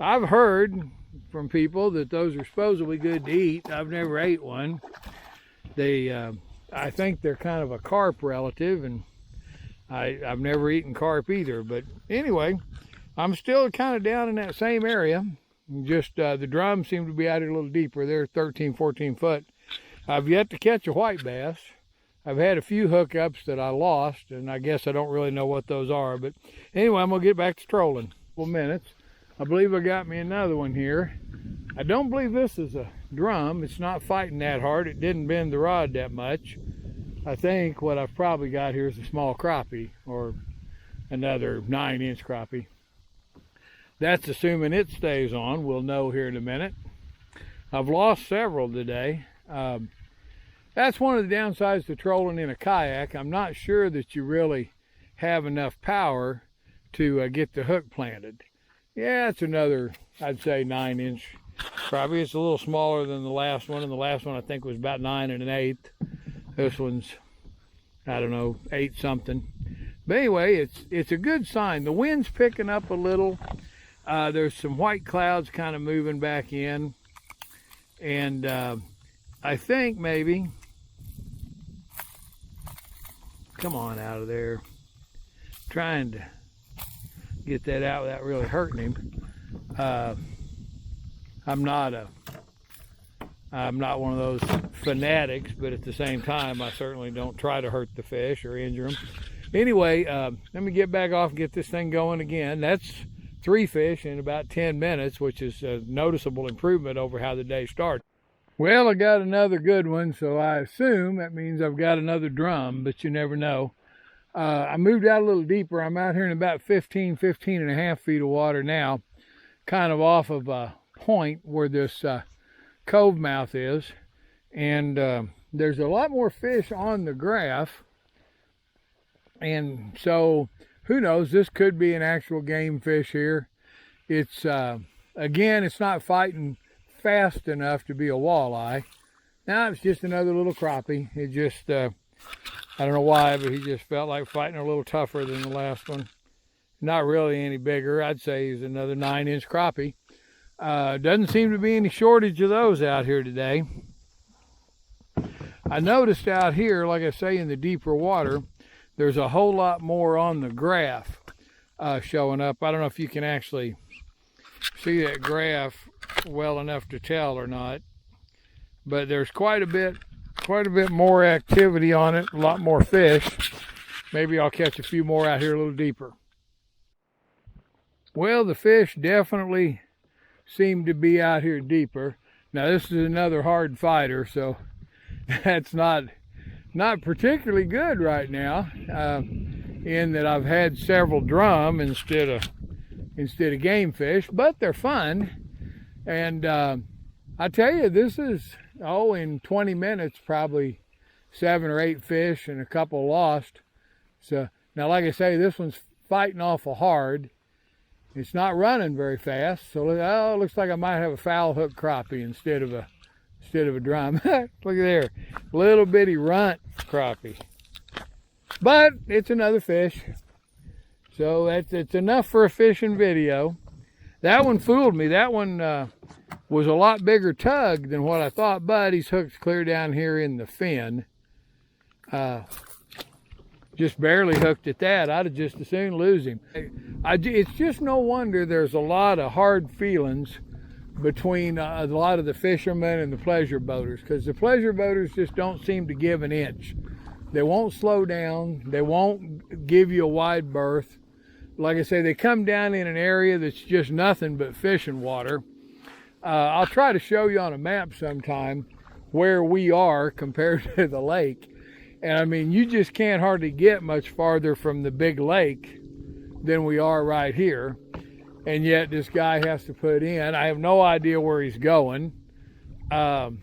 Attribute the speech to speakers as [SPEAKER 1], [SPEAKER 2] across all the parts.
[SPEAKER 1] I've heard from people that those are supposedly good to eat. I've never ate one. I think they're kind of a carp relative, and I've never eaten carp either. But anyway, I'm still kind of down in that same area. Just the drums seem to be out here a little deeper. They're 13, 14 foot. I've yet to catch a white bass. I've had a few hookups that I lost, and I guess I don't really know what those are. But anyway, I'm going to get back to trolling. Couple minutes. I believe I got me another one here. I don't believe this is a drum. It's not fighting that hard. It didn't bend the rod that much. I think what I've probably got here is a small crappie, or another 9-inch crappie. That's assuming it stays on. We'll know here in a minute. I've lost several today. That's one of the downsides to trolling in a kayak. I'm not sure that you really have enough power to get the hook planted. Yeah, it's another, I'd say 9-inch crappie. It's a little smaller than the last one, and the last one I think was about 9 1/8. This one's, I don't know, 8 something. But anyway, it's a good sign. The wind's picking up a little. There's some white clouds kind of moving back in, and I think maybe, come on out of there, trying to get that out without really hurting him. I'm not one of those fanatics, but at the same time, I certainly don't try to hurt the fish or injure them. Anyway, let me get back off and get this thing going again. That's 3 fish in about 10 minutes, which is a noticeable improvement over how the day started. Well, I got another good one, so I assume that means I've got another drum, but you never know. I moved out a little deeper. I'm out here in about 15 and a half feet of water now, kind of off of a point where this cove mouth is, and there's a lot more fish on the graph, and so who knows, this could be an actual game fish here. It's again, it's not fighting fast enough to be a walleye. Now it's just another little crappie. It just I don't know why, but he just felt like fighting a little tougher than the last one. Not really any bigger. I'd say he's another 9-inch crappie. Doesn't seem to be any shortage of those out here today. I noticed out here, like I say, in the deeper water, there's a whole lot more on the graph showing up. I don't know if you can actually see that graph well enough to tell or not, but there's quite a bit more activity on it, a lot more fish. Maybe I'll catch a few more out here a little deeper. Well, the fish definitely seem to be out here deeper. Now this is another hard fighter, so that's not particularly good right now, in that I've had several drum instead of game fish, but they're fun. And I tell you, this is, in 20 minutes, probably 7 or 8 fish and a couple lost. So now, like I say, this one's fighting awful hard. It's not running very fast, so it looks like I might have a foul hook crappie instead of a drum. Look at there, little bitty runt crappie. But it's another fish, so it's enough for a fishing video. That one fooled me. That one was a lot bigger tug than what I thought, but he's hooked clear down here in the fin. Just barely hooked at that. I'd have just as soon lose him. It's just no wonder there's a lot of hard feelings between a lot of the fishermen and the pleasure boaters, because the pleasure boaters just don't seem to give an inch. They won't slow down. They won't give you a wide berth. Like I say, they come down in an area that's just nothing but fishing water. I'll try to show you on a map sometime where we are compared to the lake. And I mean, you just can't hardly get much farther from the big lake than we are right here. And yet this guy has to put in. I have no idea where he's going. Anyway,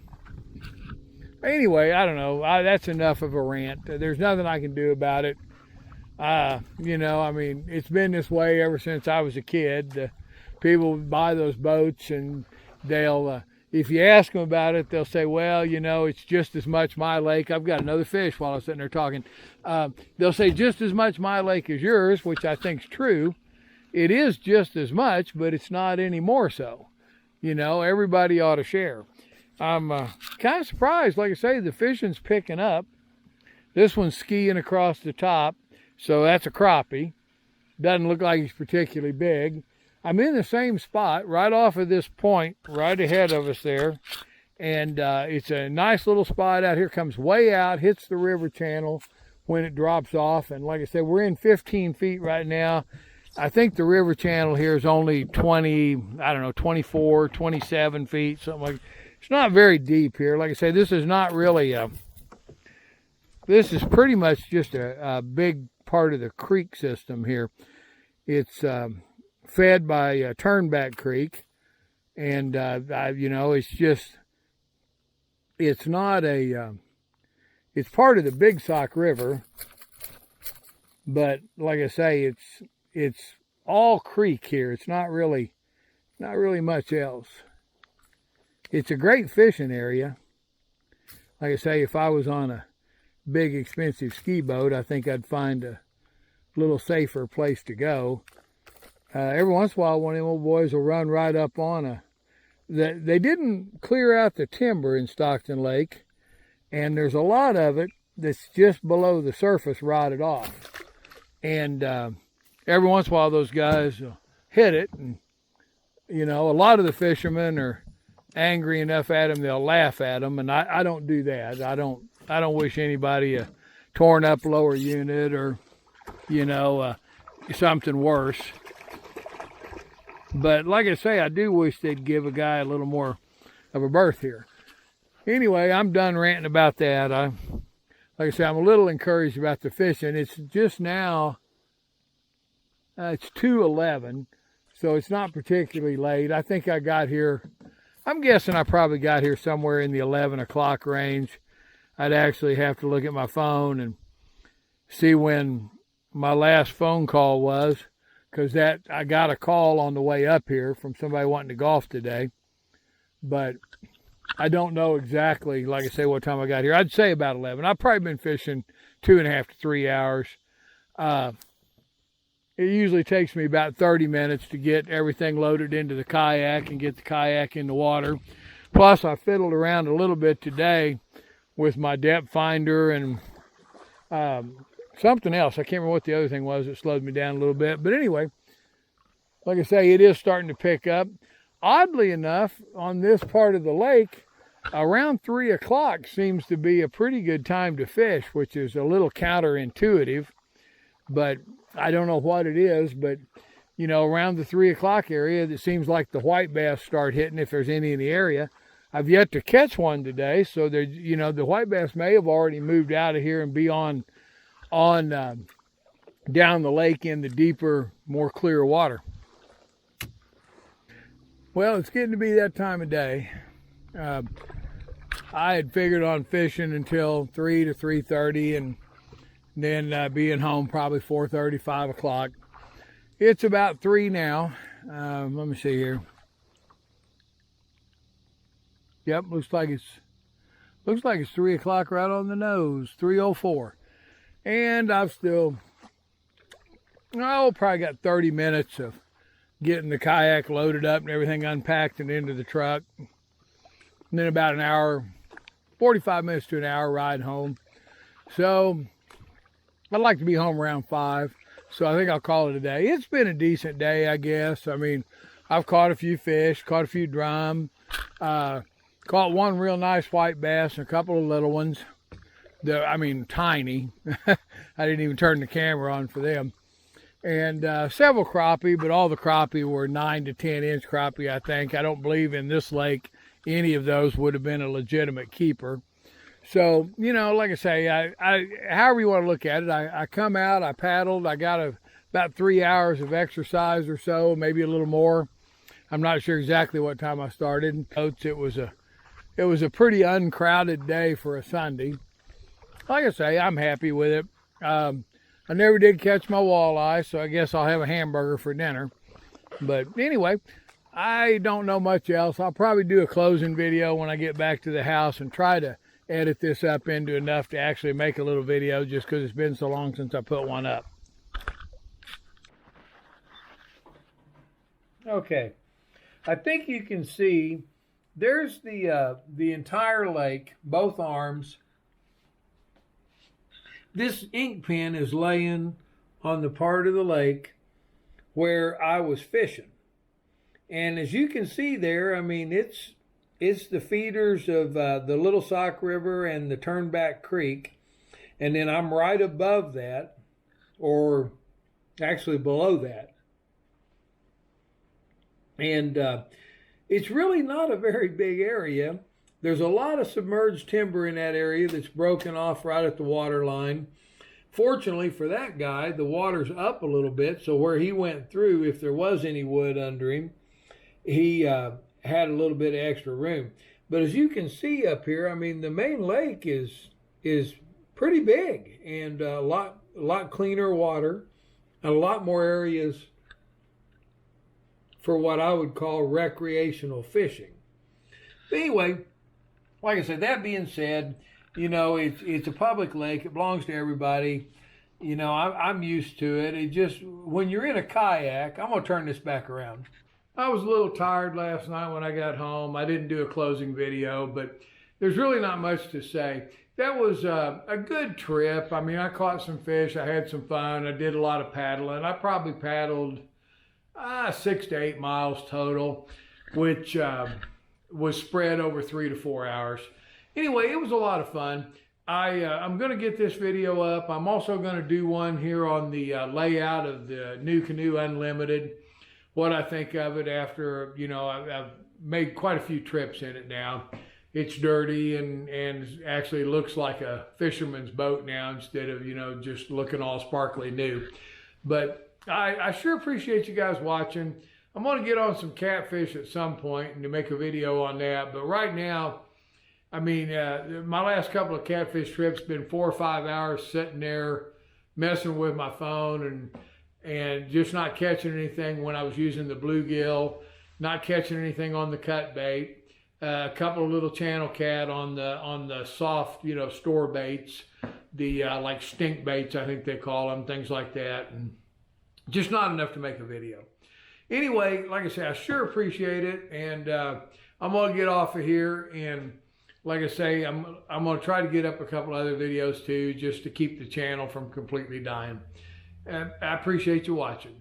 [SPEAKER 1] I don't know. That's enough of a rant. There's nothing I can do about it. You know, I mean, it's been this way ever since I was a kid. People buy those boats, and they'll, if you ask them about it, they'll say, well, you know, it's just as much my lake. I've got another fish while I was sitting there talking. They'll say just as much my lake as yours, which I think is true. it is just as much, but it's not any more so. You know, everybody ought to share. I'm kind of surprised. Like I say, the fishing's picking up. This one's skiing across the top, so that's a crappie. Doesn't look like he's particularly big. I'm in the same spot right off of this point right ahead of us there, and it's a nice little spot out here. Comes way out, hits the river channel when it drops off, and like I said, we're in 15 feet right now. I think the river channel here is only 20, I don't know, 24, 27 feet, something like that. It's not very deep here. Like I say, this is not really a, this is pretty much just a big part of the creek system here. It's fed by Turnback Creek, and you know, it's just, it's not a, it's part of the Big Sock River, but like I say, it's all creek here. It's not really much else. It's a great fishing area. Like I say, if I was on a big expensive ski boat, I think I'd find a little safer place to go. Every once in a while, one of them old boys will run right up on a, they didn't clear out the timber in Stockton Lake, and there's a lot of it that's just below the surface rotted off. And every once in a while, those guys will hit it, and you know, a lot of the fishermen are angry enough at them they'll laugh at them, and I don't do that. I don't wish anybody a torn up lower unit or, you know, something worse. But like I say, I do wish they'd give a guy a little more of a berth here. Anyway, I'm done ranting about that. Like I say, I'm a little encouraged about the fishing. It's just now, it's 2:11, so it's not particularly late. I think I got here, I'm guessing I probably got here somewhere in the 11 o'clock range. I'd actually have to look at my phone and see when my last phone call was, because that I got a call on the way up here from somebody wanting to golf today. But I don't know exactly, like I say, what time I got here. I'd say about 11. I've probably been fishing 2.5 to 3 hours. It usually takes me about 30 minutes to get everything loaded into the kayak and get the kayak in the water. Plus, I fiddled around a little bit today with my depth finder and something else. I can't remember what the other thing was that slowed me down a little bit. But anyway, like I say, it is starting to pick up. Oddly enough, on this part of the lake, around 3 o'clock seems to be a pretty good time to fish, which is a little counterintuitive. But I don't know what it is, but you know, around the 3 o'clock area, it seems like the white bass start hitting if there's any in the area. I've yet to catch one today, so there, you know, the white bass may have already moved out of here and be on down the lake in the deeper, more clear water. Well, it's getting to be that time of day. I had figured on fishing until 3 to 3:30, and then being home probably 4:30, 5 o'clock. It's about 3 now. Let me see here. Yep, looks like it's 3 o'clock right on the nose. 3:04, and I've still, probably got 30 minutes of getting the kayak loaded up and everything unpacked and into the truck. And then about an hour, 45 minutes to an hour ride home. So I'd like to be home around 5. So I think I'll call it a day. It's been a decent day, I guess. I mean, I've caught a few fish, caught a few drum, caught one real nice white bass and a couple of little ones. Tiny. I didn't even turn the camera on for them. And several crappie, but all the crappie were 9 to 10 inch crappie, I think. I don't believe in this lake any of those would have been a legitimate keeper. So, you know, like I say, I however you want to look at it, I come out, I paddled, I got about 3 hours of exercise or so, maybe a little more. I'm not sure exactly what time I started. It was a pretty uncrowded day for a Sunday. Like I say, I'm happy with it. I never did catch my walleye, so I guess I'll have a hamburger for dinner. But anyway, I don't know much else. I'll probably do a closing video when I get back to the house and try to edit this up into enough to actually make a little video, just because it's been so long since I put one up. Okay, I think you can see there's the entire lake, both arms. This ink pen is laying on the part of the lake where I was fishing. And as you can see there, I mean, it's the feeders of the Little Sock River and the Turnback Creek. And then I'm right above that, or actually below that. And it's really not a very big area. There's a lot of submerged timber in that area that's broken off right at the water line. Fortunately for that guy, the water's up a little bit, so where he went through, if there was any wood under him, he had a little bit of extra room. But as you can see up here, I mean, the main lake is pretty big and a lot cleaner water and a lot more areas for what I would call recreational fishing. But anyway, like I said, that being said, you know, it's a public lake. It belongs to everybody. You know, I'm used to it. It just, when you're in a kayak, I'm going to turn this back around. I was a little tired last night when I got home. I didn't do a closing video, but there's really not much to say. That was a good trip. I mean, I caught some fish. I had some fun. I did a lot of paddling. I probably paddled 6 to 8 miles total, which was spread over 3 to 4 hours. Anyway, it was a lot of fun. I'm going to get this video up. I'm also going to do one here on the layout of the new Canoe Unlimited, what I think of it after, you know, I've made quite a few trips in it now. It's dirty and actually looks like a fisherman's boat now instead of, you know, just looking all sparkly new. But I sure appreciate you guys watching. I'm going to get on some catfish at some point and to make a video on that. But right now, I mean, my last couple of catfish trips been 4 or 5 hours sitting there messing with my phone and just not catching anything when I was using the bluegill, not catching anything on the cut bait. A couple of little channel cat on the soft, you know, store baits, the like stink baits, I think they call them, things like that, and just not enough to make a video. Anyway, like I said, I sure appreciate it, and I'm gonna get off of here, and like I say, I'm gonna try to get up a couple other videos too, just to keep the channel from completely dying. And I appreciate you watching.